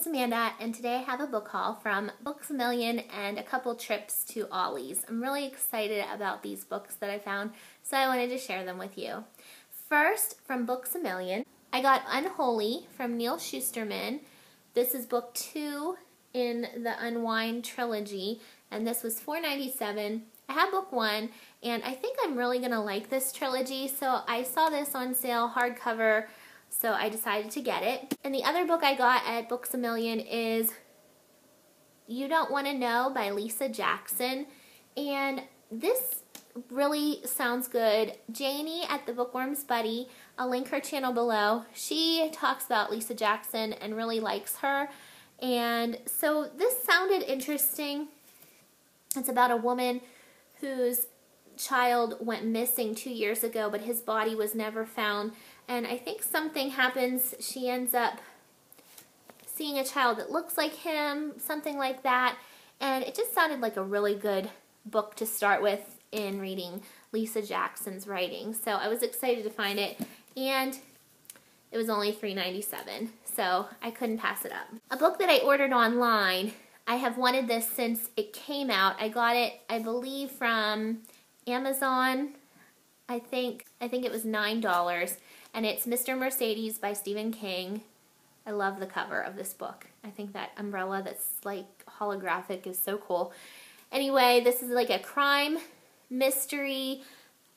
it's Amanda, and today I have a book haul from Books A Million and a couple trips to Ollie's. I'm really excited about these books that I found, so I wanted to share them with you. First, from Books A Million, I got Unholy from Neal Shusterman. This is book 2 in the Unwind trilogy, and this was $4.97. I have book 1, and I think I'm really going to like this trilogy, so I saw this on sale, hardcover, so I decided to get it. And the other book I got at Books A Million is You Don't Want to Know by Lisa Jackson. And this really sounds good. Janie at the Bookworm's Buddy, I'll link her channel below. She talks about Lisa Jackson and really likes her. And so this sounded interesting. It's about a woman whose child went missing 2 years ago, but his body was never found. And I think something happens. She ends up seeing a child that looks like him, something like that. And it just sounded like a really good book to start with in reading Lisa Jackson's writing. So I was excited to find it. And it was only $3.97, so I couldn't pass it up. A book that I ordered online, I have wanted this since it came out. I got it, I believe, from Amazon. I think it was $9, and it's Mr. Mercedes by Stephen King. I love the cover of this book. I think that umbrella that's like holographic is so cool. Anyway, this is like a crime mystery,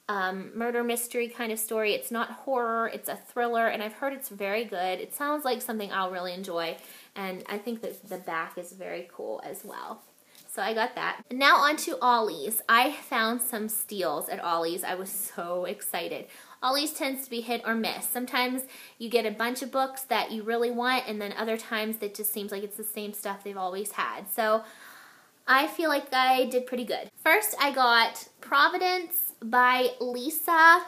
murder mystery kind of story. It's not horror, it's a thriller, and I've heard it's very good. It sounds like something I'll really enjoy, and I think that the back is very cool as well. So I got that. Now on to Ollies. I found some steals at Ollies. I was so excited. Ollies tends to be hit or miss. Sometimes you get a bunch of books that you really want, and then other times it just seems like it's the same stuff they've always had. So I feel like I did pretty good. First, I got Providence by Lisa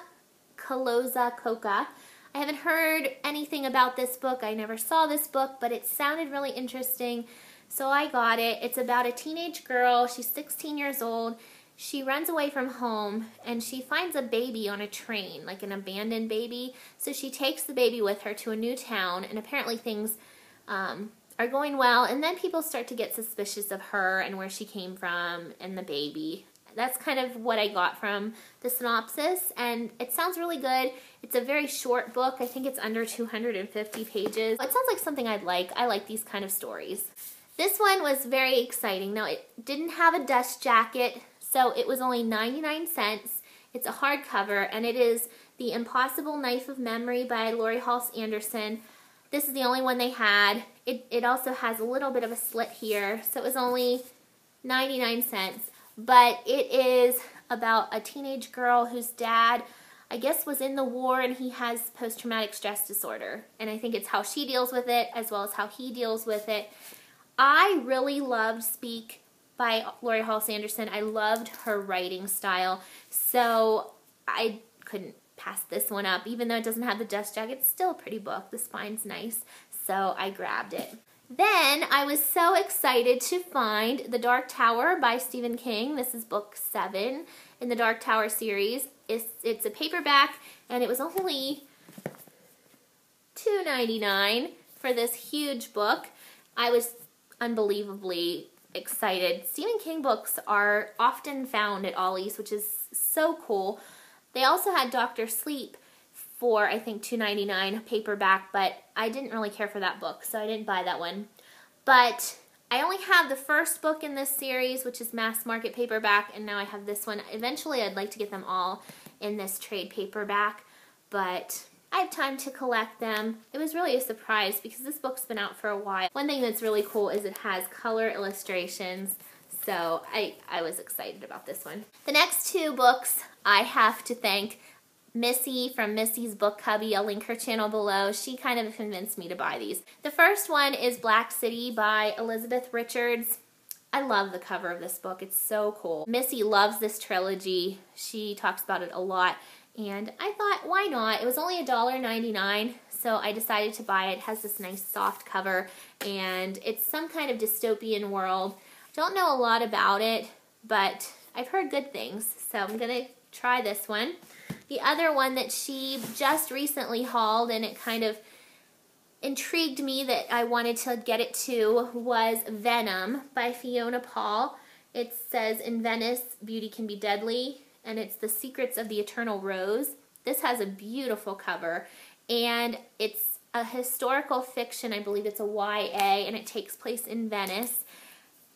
Koloza-Koka. I haven't heard anything about this book. I never saw this book, but it sounded really interesting, so I got it. It's about a teenage girl. She's 16 years old. She runs away from home, and she finds a baby on a train, like an abandoned baby. So she takes the baby with her to a new town, and apparently things are going well, and then people start to get suspicious of her and where she came from and the baby. That's kind of what I got from the synopsis, and it sounds really good. It's a very short book. I think it's under 250 pages. It sounds like something I'd like. I like these kind of stories. This one was very exciting. Now, it didn't have a dust jacket, so it was only 99 cents. It's a hardcover, and it is The Impossible Knife of Memory by Laurie Halse Anderson. This is the only one they had. It also has a little bit of a slit here, so it was only 99 cents. But it is about a teenage girl whose dad, I guess, was in the war, and he has post-traumatic stress disorder. And I think it's how she deals with it as well as how he deals with it. I really loved Speak by Laurie Halse Anderson. I loved her writing style, so I couldn't pass this one up. Even though it doesn't have the dust jacket, it's still a pretty book. The spine's nice, so I grabbed it. Then I was so excited to find The Dark Tower by Stephen King. This is book 7 in the Dark Tower series. It's a paperback, and it was only $2.99 for this huge book. I was unbelievably excited. Stephen King books are often found at Ollie's, which is so cool. They also had Dr. Sleep for, I think, $2.99 paperback, but I didn't really care for that book, so I didn't buy that one. But I only have the first book in this series, which is mass market paperback, and now I have this one. Eventually, I'd like to get them all in this trade paperback, but I have time to collect them. It was really a surprise because this book's been out for a while. One thing that's really cool is it has color illustrations, so I was excited about this one. The next 2 books, I have to thank Missy from Missy's Book Cubby. I'll link her channel below. She kind of convinced me to buy these. The first one is Black City by Elizabeth Richards. I love the cover of this book. It's so cool. Missy loves this trilogy. She talks about it a lot, and I thought, why not? It was only $1.99, so I decided to buy it. It has this nice soft cover, and it's some kind of dystopian world. Don't know a lot about it, but I've heard good things, so I'm going to try this one. The other one that she just recently hauled, and it kind of intrigued me that I wanted to get it too was Venom by Fiona Paul. It says, "In Venice, beauty can be deadly," and it's The Secrets of the Eternal Rose. This has a beautiful cover, and it's a historical fiction. I believe it's a YA, and it takes place in Venice.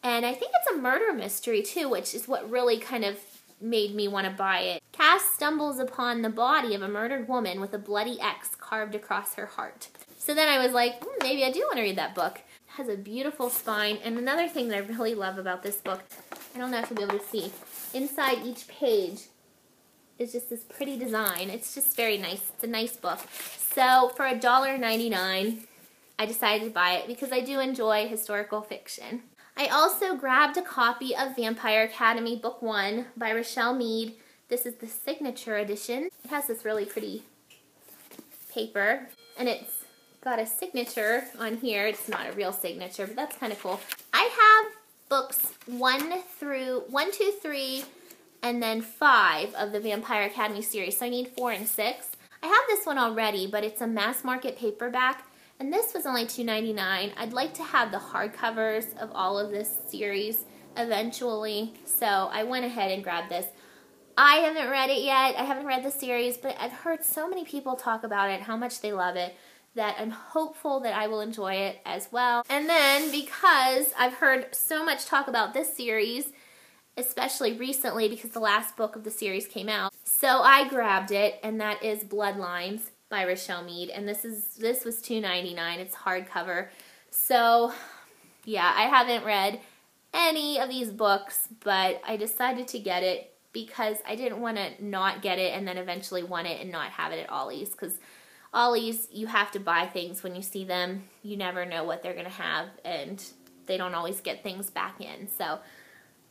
And I think it's a murder mystery too, which is what really kind of made me want to buy it. Cass stumbles upon the body of a murdered woman with a bloody X carved across her heart. So then I was like, maybe I do want to read that book. It has a beautiful spine. And another thing that I really love about this book, I don't know if you'll be able to see, inside each page is just this pretty design. It's just very nice. It's a nice book. So for $1.99, I decided to buy it because I do enjoy historical fiction. I also grabbed a copy of Vampire Academy Book 1 by Rochelle Mead. This is the signature edition. It has this really pretty paper, and it's got a signature on here. It's not a real signature, but that's kind of cool. I have books 1, 2, 3, and then 5 of the Vampire Academy series, so I need 4 and 6. I have this one already, but it's a mass market paperback, and this was only $2.99. I'd like to have the hardcovers of all of this series eventually, so I went ahead and grabbed this. I haven't read it yet. I haven't read the series, but I've heard so many people talk about it, how much they love it, that I'm hopeful that I will enjoy it as well. And then because I've heard so much talk about this series, especially recently because the last book of the series came out, so I grabbed it, and that is Bloodlines by Rochelle Mead, and this was $2.99. It's hardcover. So yeah, I haven't read any of these books, but I decided to get it because I didn't want to not get it and then eventually want it and not have it at Ollie's, because Ollies, you have to buy things when you see them. You never know what they're going to have, and they don't always get things back in. So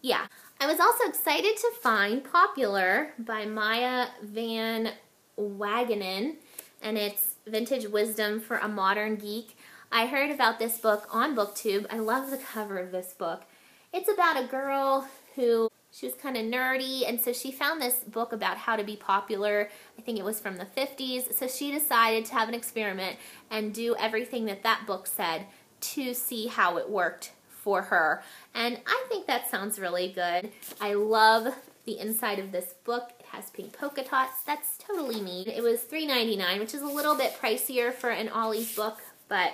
yeah. I was also excited to find Popular by Maya Van Wagenen, and it's Vintage Wisdom for a Modern Geek. I heard about this book on BookTube. I love the cover of this book. It's about a girl who, she was kind of nerdy, and so she found this book about how to be popular. I think it was from the 50s. So she decided to have an experiment and do everything that that book said to see how it worked for her. And I think that sounds really good. I love the inside of this book. It has pink polka dots. That's totally neat. It was $3.99, which is a little bit pricier for an Ollie's book, but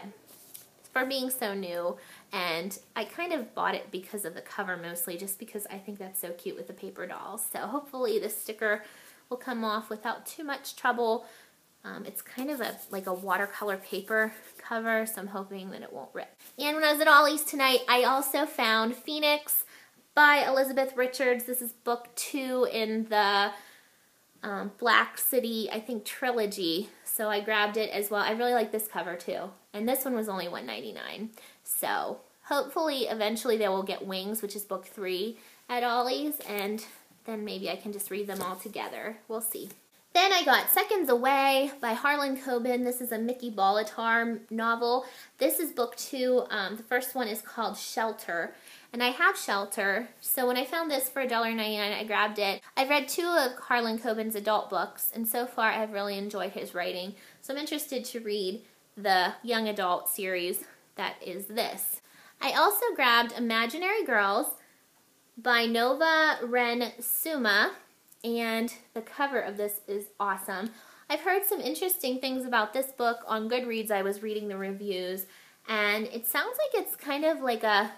for being so new. And I kind of bought it because of the cover mostly, just because I think that's so cute with the paper dolls. So hopefully the sticker will come off without too much trouble. It's kind of like a watercolor paper cover, so I'm hoping that it won't rip. And when I was at Ollie's tonight, I also found Phoenix by Elizabeth Richards. This is book 2 in the Black City, I think, trilogy. So I grabbed it as well. I really like this cover too. And this one was only $1.99. So hopefully eventually they will get Wings, which is book 3 at Ollie's, and then maybe I can just read them all together. We'll see. Then I got Seconds Away by Harlan Coben. This is a Mickey Bolitar novel. This is book 2. The first one is called Shelter. And I have Shelter, so when I found this for $1.99, I grabbed it. I've read 2 of Harlan Coben's adult books, and so far I've really enjoyed his writing. So I'm interested to read the young adult series that is this. I also grabbed Imaginary Girls by Nova Ren Suma, and the cover of this is awesome. I've heard some interesting things about this book on Goodreads. I was reading the reviews, and it sounds like it's kind of like a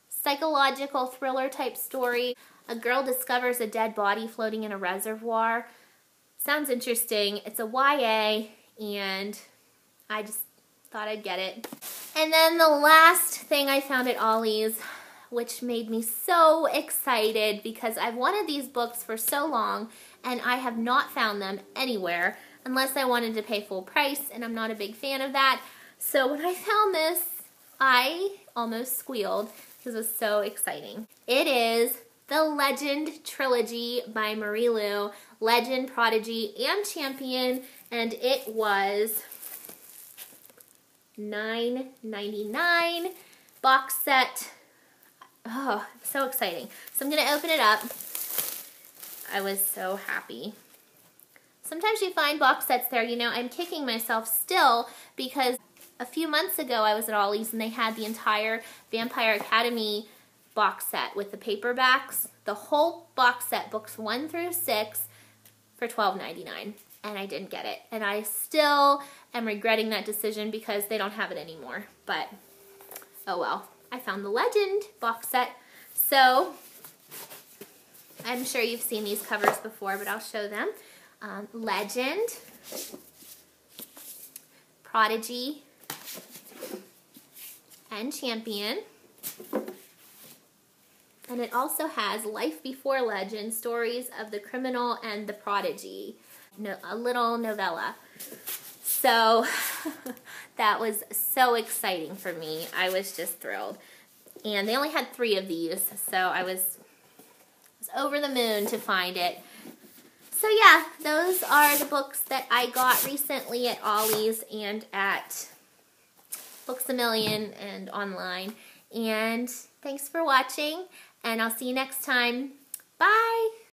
psychological thriller type story. A girl discovers a dead body floating in a reservoir. Sounds interesting. It's a YA, and I just thought I'd get it. And then the last thing I found at Ollie's, which made me so excited because I've wanted these books for so long and I have not found them anywhere unless I wanted to pay full price, and I'm not a big fan of that. So when I found this, I almost squealed because it was so exciting. It is the Legend Trilogy by Marie Lu, Legend, Prodigy, and Champion, and it was $9.99 box set. Oh, so exciting. So I'm going to open it up. I was so happy. Sometimes you find box sets there, you know, I'm kicking myself still because A few months ago I was at Ollie's and they had the entire Vampire Academy box set with the paperbacks. The whole box set, books 1 through 6, for $12.99. And I didn't get it. And I still am regretting that decision because they don't have it anymore. But, oh well. I found the Legend box set. So, I'm sure you've seen these covers before, but I'll show them. Legend, Prodigy, and Champion. And it also has Life Before Legend, Stories of the Criminal and the Prodigy. A little novella. So that was so exciting for me. I was just thrilled. And they only had 3 of these, so I was over the moon to find it. So yeah, those are the books that I got recently at Ollie's and at Books A Million and online. And thanks for watching, and I'll see you next time. Bye!